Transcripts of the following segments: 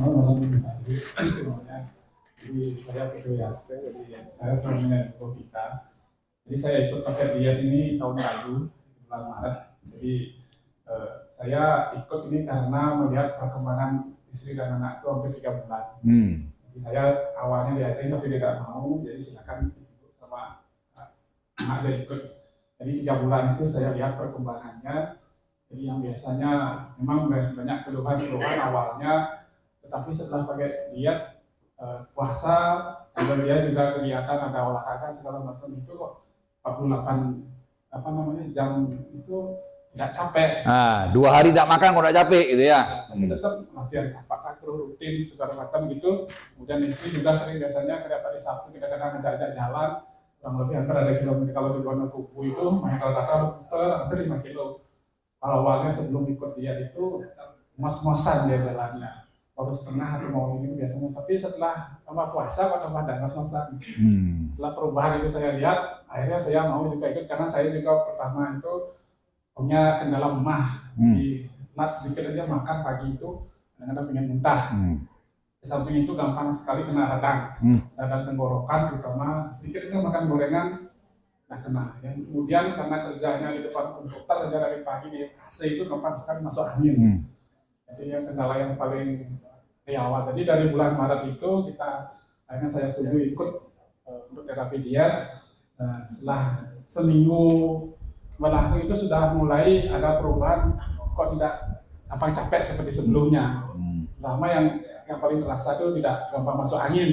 malam semuanya. Jadi saya Pedro Yaste, jadi saya sebenarnya logika. Jadi saya ikut paket diet ini tahun lalu bulan Maret. Jadi saya ikut ini karena melihat perkembangan istri dan anak itu hampir 3 bulan. Jadi saya awalnya diajarin tapi dia tidak mau, jadi silakan ikut sama anak dia ikut. Jadi 3 bulan itu saya lihat perkembangannya. Jadi yang biasanya memang banyak keluhan-keluhan awalnya, tetapi setelah pakai diet, puasa, sambil dia juga kelihatan ada olahraga segala macam itu kok 48 jam itu tidak capek. 2 hari tidak makan kok tidak capek gitu ya. Tapi tetap latihan apakah rutin segala macam gitu. Kemudian istri juga sering biasanya pada hari Sabtu kita kadang ajak jalan, kurang lebih hampir ada kilometer. Kalau di Wonokubu itu kalau kata hampir 5 kilo. Kalau awalnya sebelum ikut dia itu mas-masan dia jalannya, baru setengah atau mau ini biasanya. Tapi setelah puasa kok tambah mas-masan. Setelah perubahan itu saya lihat, akhirnya saya mau juga ikut karena saya juga pertama itu punya kendala lemah. Di sedikit aja makan pagi itu kadang-kadang pengen muntah. Di samping itu gampang sekali kena radang tenggorokan, terutama sedikit aja makan gorengan kena. Yang kemudian karena kerjanya di depan komputer dari pagi di AC itu gampang sekali masuk angin. Jadi yang kendala yang paling awal. Jadi dari bulan Maret itu akhirnya saya setuju ikut untuk terapi diet. Setelah seminggu berlangsung itu sudah mulai ada perubahan, kok tidak gampang capek seperti sebelumnya. Lama yang paling terasa itu tidak gampang masuk angin.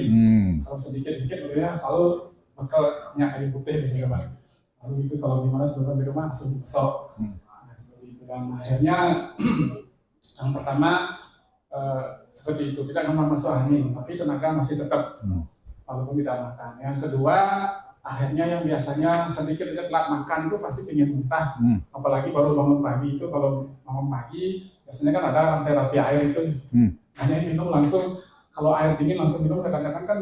Kalau sedikit-sedikit ya selalu bekalnya kayu putih gitu ya Pak. Lalu itu kalau gimana sebelum di rumah langsung besok. Seperti itu. Dan akhirnya yang pertama seperti itu, tidak gampang masuk angin, tapi tenaga masih tetap walaupun tidak makan. Yang kedua, akhirnya yang biasanya sedikit aja telat makan itu pasti ingin muntah. Apalagi baru bangun pagi itu, kalau bangun pagi biasanya kan ada terapi air itu. Hanya minum langsung, kalau air dingin langsung minum kadang-kadang kan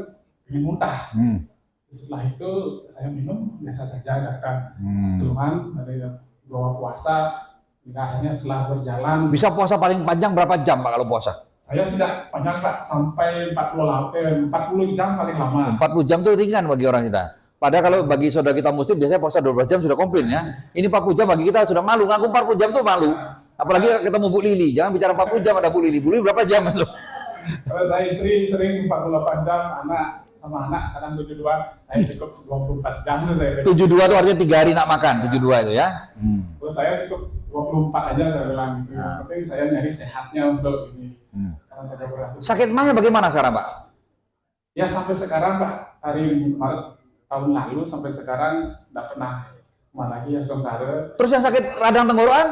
ingin muntah. Setelah itu saya minum biasa saja, ada keluhan dari bawa puasa. Akhirnya setelah berjalan, bisa puasa paling panjang berapa jam Pak kalau puasa? Saya tidak panjang Pak, sampai 40 jam paling lama. 40 jam itu ringan bagi orang kita. Padahal kalau bagi saudara kita muslim biasanya puasa 12 jam sudah komplain ya. Ini 40 jam bagi kita sudah malu, ngaku 40 jam tuh malu. Apalagi ketemu Bu Lili, jangan bicara 40 jam ada Bu Lili. Bu Lili berapa jam itu? Kalau saya istri sering 48 jam, sama anak kadang 72, saya cukup 24 jam. 72 itu artinya 3 hari nak makan, 72 itu ya. Kalau saya cukup 24 aja saya bilang gitu. Yang penting saya nyari sehatnya untuk ini. Sakit mahnya bagaimana sekarang Pak? Ya sampai sekarang Pak, hari Maret tahun lalu sampai sekarang tidak pernah kemana lagi ya sementara. Terus yang sakit radang tenggorokan?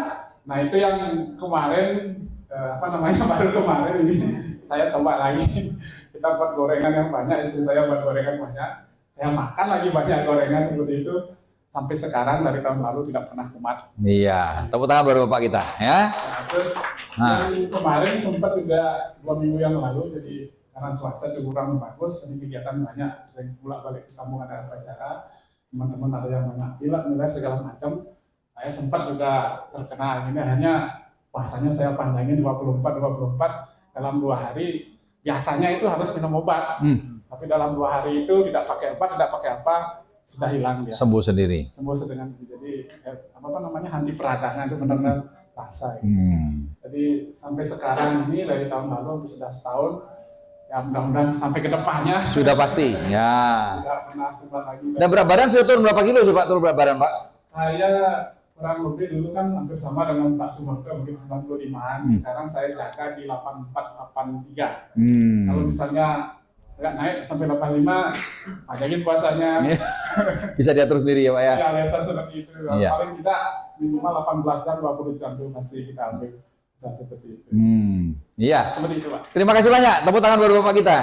Nah itu yang kemarin, baru kemarin ini saya coba lagi. Kita buat gorengan yang banyak, istri saya buat gorengan banyak. Saya makan lagi banyak gorengan seperti itu. Sampai sekarang dari tahun lalu tidak pernah kumat. Iya, tepuk tangan baru Bapak kita ya. Terus yang kemarin sempat juga 2 minggu yang lalu, jadi karena cuaca cukup kurang bagus, ini kegiatan banyak. Saya pulang balik ke kampung ada acara, teman-teman ada yang banyak pilek, nilai segala macam. Saya sempat juga terkena ini, hanya puasanya saya panjangin 24 dalam 2 hari. Biasanya itu harus minum obat, tapi dalam 2 hari itu tidak pakai obat, tidak pakai apa, sudah hilang dia. Sembuh sendiri. Sembuh dengan jadi henti peradangan itu benar-benar rasa. Jadi sampai sekarang ini dari tahun lalu sudah setahun. Ya mudah-mudahan sampai ke depannya. Sudah pasti. Ya. Tidak pernah turun lagi. Dan berat badan sudah turun berapa kilo sih Pak? Turun berat badan Pak? Saya kurang lebih dulu kan hampir sama dengan Pak Sumarto, mungkin 95-an. Sekarang saya jaga di 84-83. Kalau misalnya nggak naik sampai 85, ajakin puasanya. Bisa diatur sendiri ya Pak ya? Ya biasa seperti itu. Paling tidak minimal 18 jam, 20 jam itu pasti kita ambil. Bisa seperti itu. Iya. Seperti itu Pak. Terima kasih banyak. Tepuk tangan buat Bapak kita.